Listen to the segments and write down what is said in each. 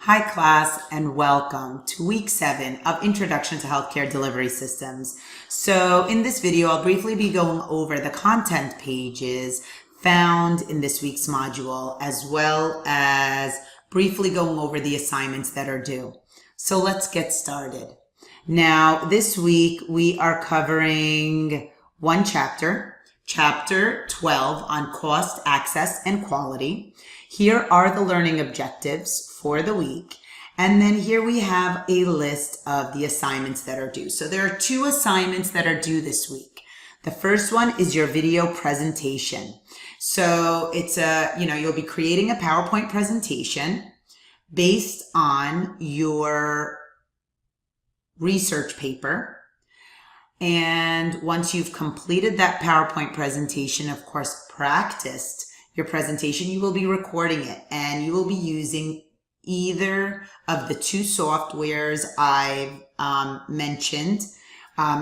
Hi class, and welcome to week 7 of Introduction to Healthcare Delivery Systems. So in this video, I'll briefly be going over the content pages found in this week's module, as well as briefly going over the assignments that are due. So let's get started. Now, this week we are covering one chapter, Chapter 12 on Cost, Access, and Quality. Here are the learning objectives for the week. And then here we have a list of the assignments that are due. So there are 2 assignments that are due this week. The first one is your video presentation. So it's you'll be creating a PowerPoint presentation based on your research paper. And once you've completed that PowerPoint presentation, of course, practiced your presentation, you will be recording it, and you will be using either of the 2 softwares I've mentioned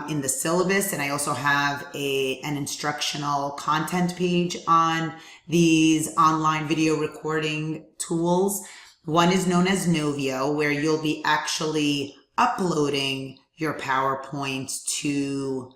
in the syllabus. And I also have an instructional content page on these online video recording tools. One is known as Novio, where you'll be actually uploading your PowerPoint to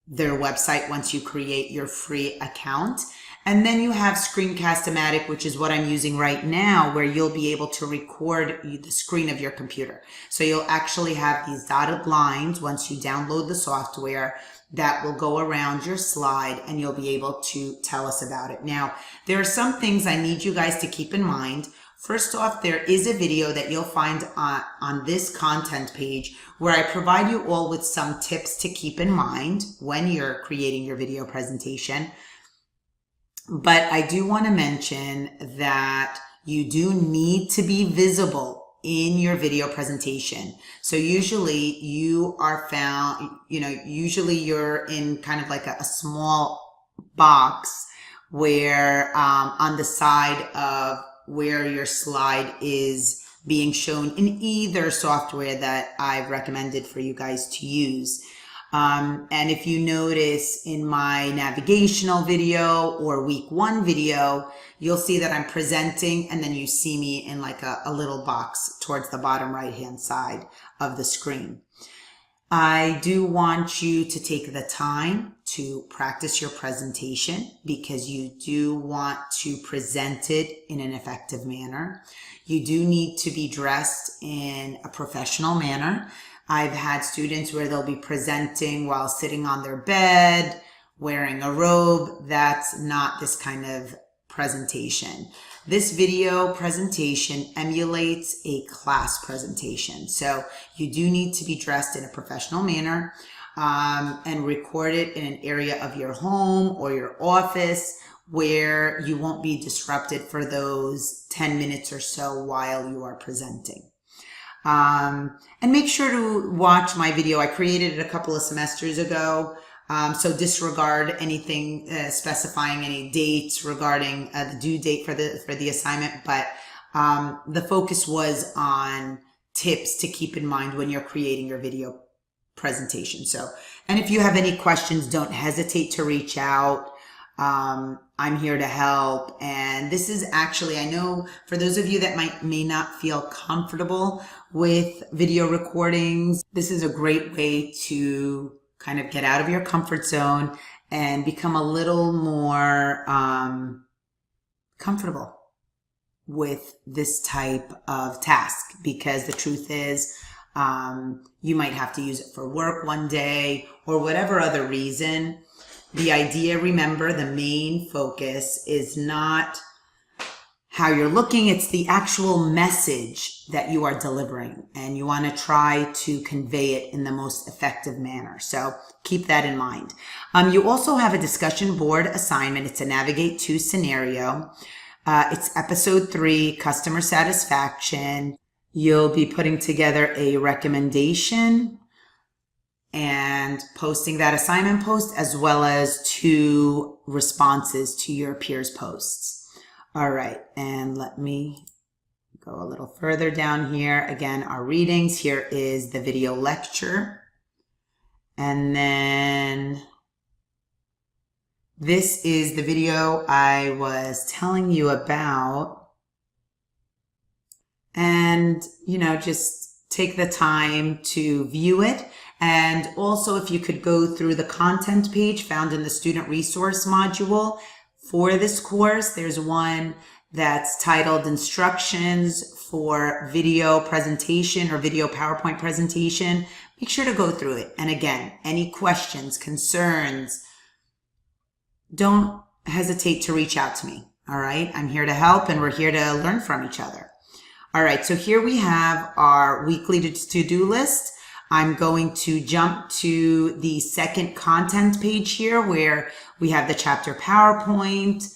their website once you create your free account. And then you have Screencast-O-Matic, which is what I'm using right now, where you'll be able to record the screen of your computer. So you'll actually have these dotted lines once you download the software that will go around your slide, and you'll be able to tell us about it. Now, there are some things I need you guys to keep in mind. First off, there is a video that you'll find on this content page where I provide you all with some tips to keep in mind when you're creating your video presentation. But I do want to mention that you do need to be visible in your video presentation. So usually you are found, usually you're in kind of like a small box where on the side of where your slide is being shown in either software that I've recommended for you guys to use. And if you notice in my navigational video or week 1 video, you'll see that I'm presenting, and then you see me in like a little box towards the bottom right hand side of the screen. I do want you to take the time to practice your presentation, because you do want to present it in an effective manner. You do need to be dressed in a professional manner. I've had students where they'll be presenting while sitting on their bed, wearing a robe. That's not this kind of presentation. This video presentation emulates a class presentation. So you do need to be dressed in a professional manner and record it in an area of your home or your office where you won't be disrupted for those 10 minutes or so while you are presenting. And make sure to watch my video. I created it a couple of semesters ago. So disregard anything specifying any dates regarding the due date for the assignment. But the focus was on tips to keep in mind when you're creating your video presentation. So, and if you have any questions, don't hesitate to reach out. I'm here to help. And this is actually, I know for those of you that may not feel comfortable with video recordings, this is a great way to kind of get out of your comfort zone and become a little more comfortable with this type of task. Because the truth is, you might have to use it for work one day or whatever other reason. The idea, remember, the main focus is not how you're looking, it's the actual message that you are delivering, and you want to try to convey it in the most effective manner. So keep that in mind. You also have a discussion board assignment. It's a Navigate to scenario. It's episode 3, customer satisfaction. You'll be putting together a recommendation and posting that assignment post, as well as 2 responses to your peers' posts. All right, and let me go a little further down here. Again, our readings. Here is the video lecture. And then this is the video I was telling you about and, just take the time to view it. And also, if you could go through the content page found in the student resource module for this course, there's one that's titled Instructions for Video Presentation or Video PowerPoint Presentation. Make sure to go through it. And again, any questions, concerns, don't hesitate to reach out to me. All right. I'm here to help, and we're here to learn from each other. All right. So here we have our weekly to-do list. I'm going to jump to the second content page here where we have the chapter PowerPoint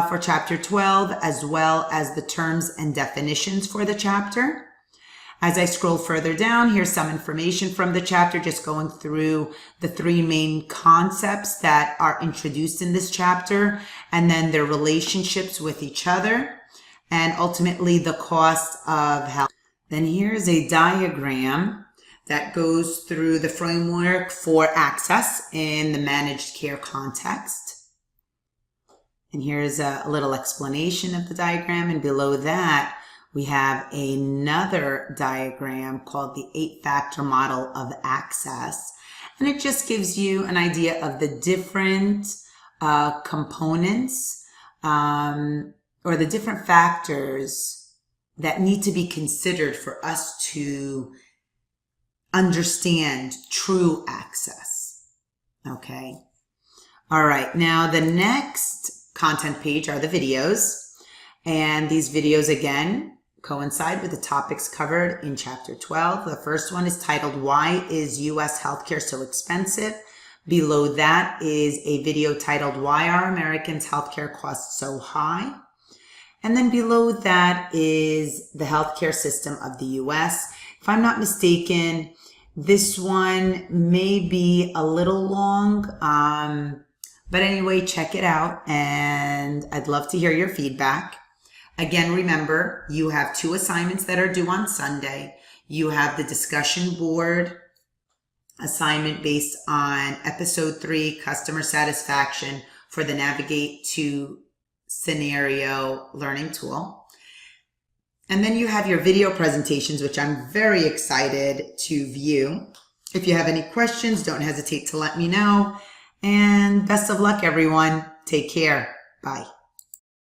for chapter 12, as well as the terms and definitions for the chapter. As I scroll further down, here's some information from the chapter, just going through the three main concepts that are introduced in this chapter, and then their relationships with each other, and ultimately the cost of health. Then here's a diagram that goes through the framework for access in the managed care context. And here's a little explanation of the diagram, and below that, we have another diagram called the 8-factor model of access. And it just gives you an idea of the different components or the different factors that need to be considered for us to understand true access. Okay. All right. Now, the next content page are the videos. And these videos, again, coincide with the topics covered in chapter 12. The first one is titled, Why is U.S. Healthcare So Expensive? Below that is a video titled, Why Are Americans' Healthcare Costs So High? And then below that is the healthcare system of the U.S. If I'm not mistaken, this one may be a little long, but anyway, check it out, and I'd love to hear your feedback. Again, remember, you have 2 assignments that are due on Sunday. You have the discussion board assignment based on episode 3, customer satisfaction, for the Navigate to Scenario learning tool. And then you have your video presentations, which I'm very excited to view. If you have any questions, don't hesitate to let me know. And best of luck, everyone. Take care. Bye.